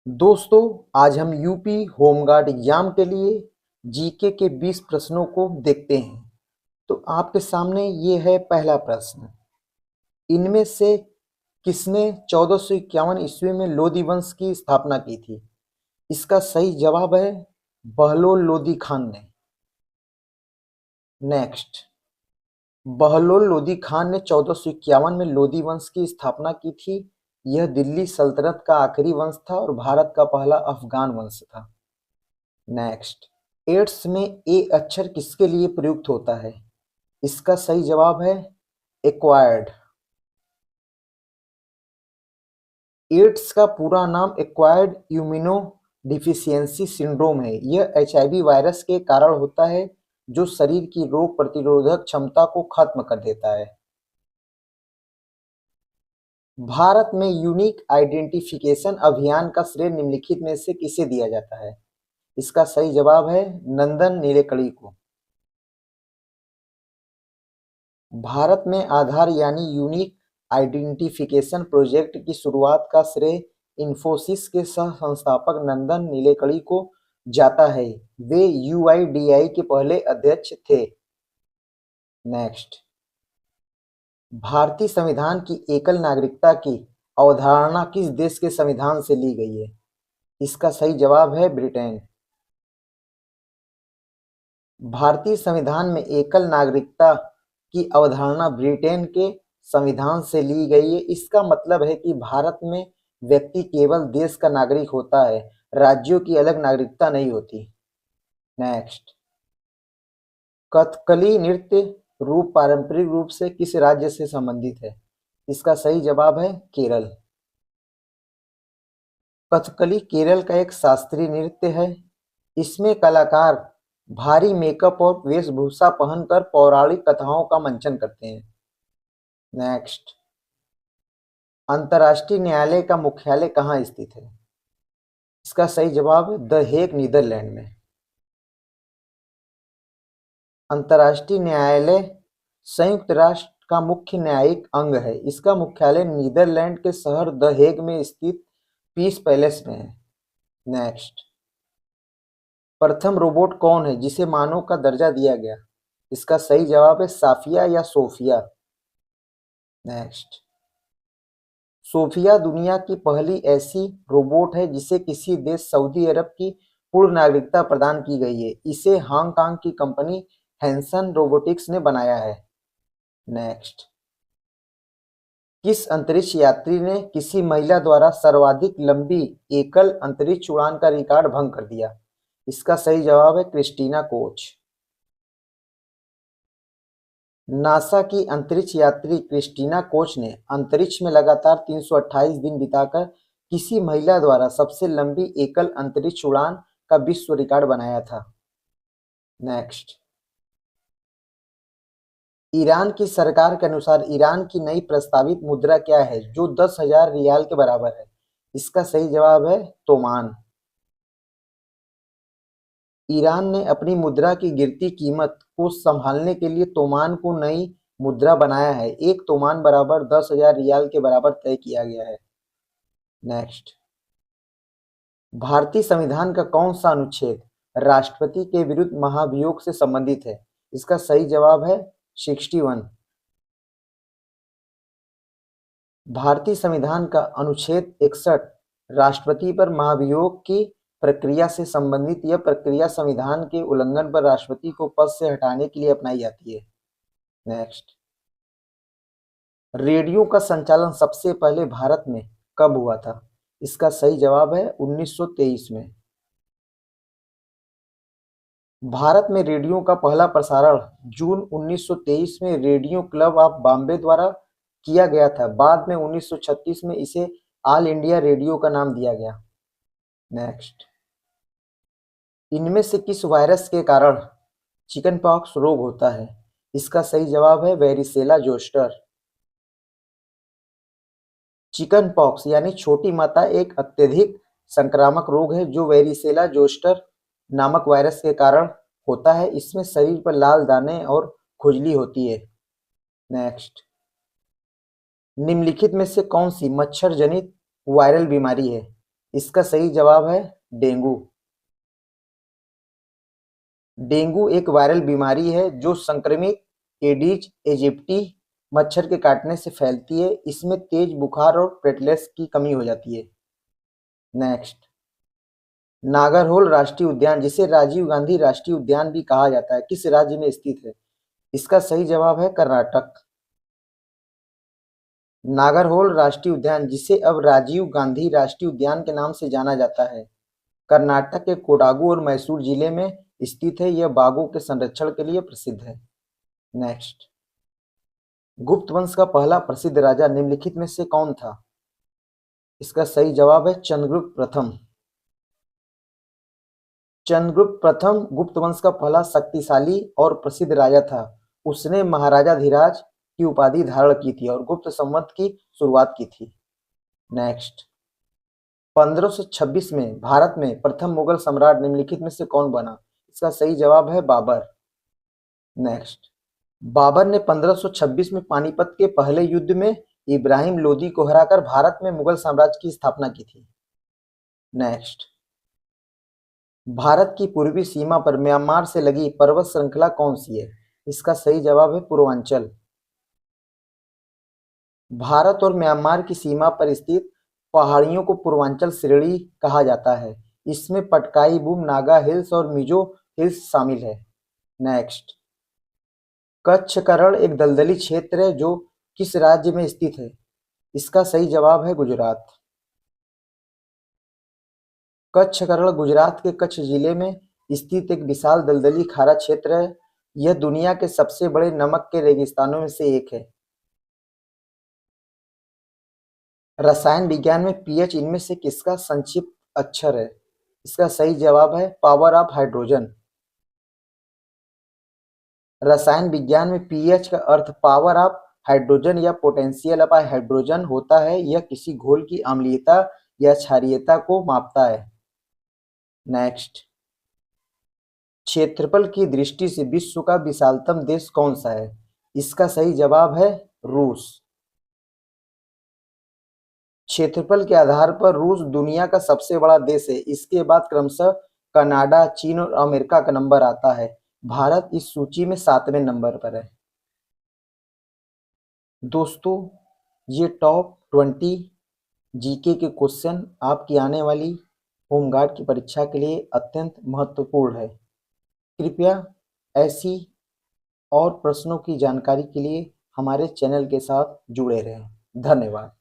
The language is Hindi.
दोस्तों, आज हम यूपी होमगार्ड एग्जाम के लिए जीके के 20 प्रश्नों को देखते हैं। तो आपके सामने ये है पहला प्रश्न। इनमें से किसने 1451 ईस्वी में लोदी वंश की स्थापना की थी? इसका सही जवाब है बहलोल लोदी खान ने। नेक्स्ट, बहलोल लोदी खान ने 1451 में लोदी वंश की स्थापना की थी। यह दिल्ली सल्तनत का आखिरी वंश था और भारत का पहला अफगान वंश था। नेक्स्ट, एड्स में ए अक्षर किसके लिए प्रयुक्त होता है? इसका सही जवाब है एक्वायर्ड। एड्स का पूरा नाम एक्वायर्ड इम्यूनो डिफिशियंसी सिंड्रोम है। यह एचआईवी वायरस के कारण होता है जो शरीर की रोग प्रतिरोधक क्षमता को खत्म कर देता है। भारत में यूनिक आइडेंटिफिकेशन अभियान का श्रेय निम्नलिखित में से किसे दिया जाता है? इसका सही जवाब है नंदन नीलेकणी को। भारत में आधार यानी यूनिक आइडेंटिफिकेशन प्रोजेक्ट की शुरुआत का श्रेय इन्फोसिस के सह संस्थापक नंदन नीलेकणी को जाता है। वे यूआईडीआई के पहले अध्यक्ष थे। नेक्स्ट, भारतीय संविधान की एकल नागरिकता की अवधारणा किस देश के संविधान से ली गई है? इसका सही जवाब है ब्रिटेन। भारतीय संविधान में एकल नागरिकता की अवधारणा ब्रिटेन के संविधान से ली गई है। इसका मतलब है कि भारत में व्यक्ति केवल देश का नागरिक होता है, राज्यों की अलग नागरिकता नहीं होती। नेक्स्ट, कथकली नृत्य रूप पारंपरिक रूप से किस राज्य से संबंधित है? इसका सही जवाब है केरल। कथकली केरल का एक शास्त्रीय नृत्य है। इसमें कलाकार भारी मेकअप और वेशभूषा पहनकर पौराणिक कथाओं का मंचन करते हैं। नेक्स्ट, अंतर्राष्ट्रीय न्यायालय का मुख्यालय कहाँ स्थित है? इसका सही जवाब है द हेग, नीदरलैंड में। अंतर्राष्ट्रीय न्यायालय संयुक्त राष्ट्र का मुख्य न्यायिक अंग है। इसका मुख्यालय नीदरलैंड के शहर द हेग में स्थित पीस पैलेस में है। नेक्स्ट, प्रथम रोबोट कौन है जिसे मानव का दर्जा दिया गया? इसका सही जवाब है साफिया या सोफिया। नेक्स्ट, सोफिया दुनिया की पहली ऐसी रोबोट है जिसे किसी देश सऊदी अरब की पूर्ण नागरिकता प्रदान की गई है। इसे हांगकांग की कंपनी हैंसन रोबोटिक्स ने बनाया है। नेक्स्ट, किस अंतरिक्ष यात्री ने किसी महिला द्वारा सर्वाधिक लंबी एकल अंतरिक्ष उड़ान का रिकॉर्ड भंग कर दिया? इसका सही जवाब है क्रिस्टीना कोच। नासा की अंतरिक्ष यात्री क्रिस्टीना कोच ने अंतरिक्ष में लगातार 328 दिन बिताकर किसी महिला द्वारा सबसे लंबी एकल अंतरिक्ष उड़ान का विश्व रिकॉर्ड बनाया था। नेक्स्ट, ईरान की सरकार के अनुसार ईरान की नई प्रस्तावित मुद्रा क्या है जो 10,000 रियाल के बराबर है? इसका सही जवाब है तोमान। ईरान ने अपनी मुद्रा की गिरती कीमत को संभालने के लिए तोमान को नई मुद्रा बनाया है। एक तोमान बराबर 10,000 रियाल के बराबर तय किया गया है। नेक्स्ट, भारतीय संविधान का कौन सा अनुच्छेद राष्ट्रपति के विरुद्ध महाभियोग से संबंधित है? इसका सही जवाब है 61। भारतीय संविधान का अनुच्छेद 61 राष्ट्रपति पर महाभियोग की प्रक्रिया से संबंधित। यह प्रक्रिया संविधान के उल्लंघन पर राष्ट्रपति को पद से हटाने के लिए अपनाई जाती है। नेक्स्ट, रेडियो का संचालन सबसे पहले भारत में कब हुआ था? इसका सही जवाब है 1923 में। भारत में रेडियो का पहला प्रसारण जून 1923 में रेडियो क्लब ऑफ बॉम्बे द्वारा किया गया था। बाद में 1936 में इसे ऑल इंडिया रेडियो का नाम दिया गया। नेक्स्ट, इनमें से किस वायरस के कारण चिकनपॉक्स रोग होता है? इसका सही जवाब है वेरिसेला जोस्टर। चिकनपॉक्स यानी छोटी माता एक अत्यधिक संक्रामक रोग है जो वेरिसेला जोस्टर नामक वायरस के कारण होता है। इसमें शरीर पर लाल दाने और खुजली होती है। नेक्स्ट, निम्नलिखित में से कौन सी मच्छर जनित वायरल बीमारी है? इसका सही जवाब है डेंगू। डेंगू एक वायरल बीमारी है जो संक्रमित एडिज एजिप्टी मच्छर के काटने से फैलती है। इसमें तेज बुखार और प्लेटलेट्स की कमी हो जाती है। नेक्स्ट, नागरहोल राष्ट्रीय उद्यान, जिसे राजीव गांधी राष्ट्रीय उद्यान भी कहा जाता है, किस राज्य में स्थित है? इसका सही जवाब है कर्नाटक। नागरहोल राष्ट्रीय उद्यान, जिसे अब राजीव गांधी राष्ट्रीय उद्यान के नाम से जाना जाता है, कर्नाटक के कोडागु और मैसूर जिले में स्थित है। यह बाघों के संरक्षण के लिए प्रसिद्ध है। नेक्स्ट, गुप्त वंश का पहला प्रसिद्ध राजा निम्नलिखित में से कौन था? इसका सही जवाब है चंद्रगुप्त प्रथम। चंद्रगुप्त प्रथम गुप्त वंश का पहला शक्तिशाली और प्रसिद्ध राजा था। उसने महाराजा धीराज की उपाधि धारण की थी और गुप्त संवत की शुरुआत की थी। नेक्स्ट, 1526 में भारत में प्रथम मुगल सम्राट निम्नलिखित में से कौन बना? इसका सही जवाब है बाबर। नेक्स्ट, बाबर ने 1526 में पानीपत के पहले युद्ध में इब्राहिम लोदी को हराकर भारत में मुगल साम्राज्य की स्थापना की थी। नेक्स्ट, भारत की पूर्वी सीमा पर म्यांमार से लगी पर्वत श्रृंखला कौन सी है? इसका सही जवाब है पूर्वांचल। भारत और म्यांमार की सीमा पर स्थित पहाड़ियों को पूर्वांचल श्रेणी कहा जाता है। इसमें पटकाई बूम, नागा हिल्स और मिजो हिल्स शामिल है। नेक्स्ट, कच्छ का रण एक दलदली क्षेत्र है जो किस राज्य में स्थित है? इसका सही जवाब है गुजरात। कच्छ का रण गुजरात के कच्छ जिले में स्थित एक विशाल दलदली खारा क्षेत्र है। यह दुनिया के सबसे बड़े नमक के रेगिस्तानों में से एक है। रसायन विज्ञान में पीएच इनमें से किसका संक्षिप्त अक्षर है? इसका सही जवाब है पावर ऑफ हाइड्रोजन। रसायन विज्ञान में पीएच का अर्थ पावर ऑफ हाइड्रोजन या पोटेंशियल ऑफ हाइड्रोजन होता है। यह किसी घोल की अम्लीयता या क्षारीयता को मापता है। नेक्स्ट, क्षेत्रफल की दृष्टि से विश्व का विशालतम देश कौन सा है? इसका सही जवाब है रूस। क्षेत्रफल के आधार पर रूस दुनिया का सबसे बड़ा देश है। इसके बाद क्रमशः कनाडा, चीन और अमेरिका का नंबर आता है। भारत इस सूची में 7वें नंबर पर है। दोस्तों, ये टॉप 20 जीके के क्वेश्चन आपकी आने वाली होमगार्ड की परीक्षा के लिए अत्यंत महत्वपूर्ण है। कृपया ऐसी और प्रश्नों की जानकारी के लिए हमारे चैनल के साथ जुड़े रहें। धन्यवाद।